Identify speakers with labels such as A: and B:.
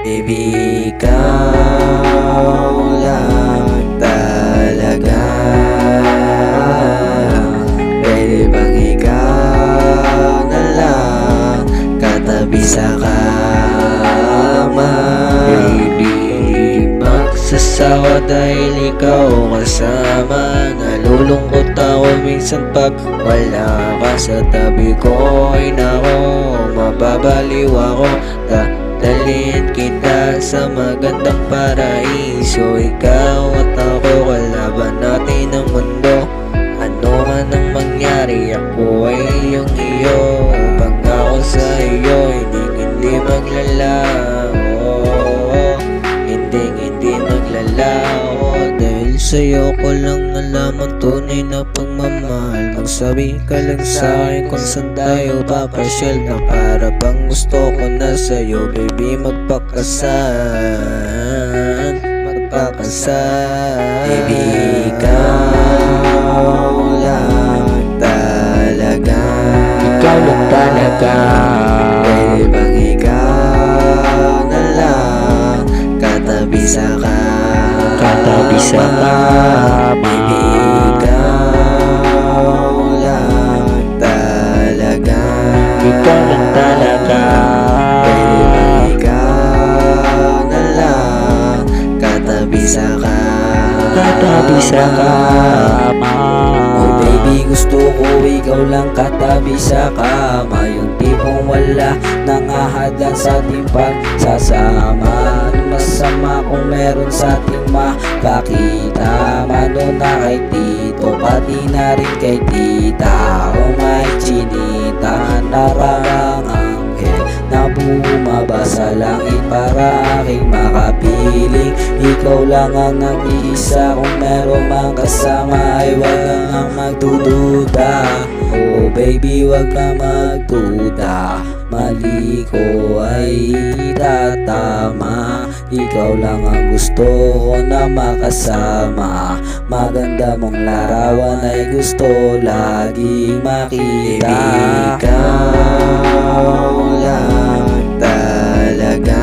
A: Baby, ikaw lang talaga. Pwede bang ikaw na lang katabi sa kama? Baby, magsasawa dahil ikaw kasama. Nalulungkot ako minsan pag wala ka sa tabi ko. Ay nako, mababaliw ako. Dalhin kita sa magandang paraiso. Ikaw at ako, kalaban natin ang mundo. Ano man ang mangyari, ako ay iyong iyo. Pag ako sa iyo, hindi maglalaho. Hindi maglalaho. Dahil sa'yo ko lang alam ang tunay na pagmamahal. Magsabi ka lang sa'kin kung saan tayo papasyal. Na para bang gusto ko na sa'yo, baby, magpakasal. Baby, ikaw lang talaga.
B: Ikaw lang talaga.
A: Pwede bang ikaw na lang katabi sa kama?
B: Katabi sa kama.
A: Baby, ikaw lang talaga.
B: Ikaw lang talaga.
A: Pwede bang ikaw na lang katabi sa kama?
B: Katabi sa kama.
A: Oh baby, gusto ko ikaw lang katabi sa kama. Yung tipong wala nang ahadlan sa ating pagsasama. Masama kung meron sa ating makakita. Mano na kay tito, pati na rin kay tita. O may chinita, naramang anghel na bumaba sa langit para aking makapiling. Ikaw lang ang nag-iisa, kung meron mang kasama ay wag kang magdududa. Oh baby, wag kang magduda. Mali ko ay tatama. Ikaw lang ang gusto ko na makasama. Maganda mong larawan ay gusto laging makita. Baby, ikaw lang talaga.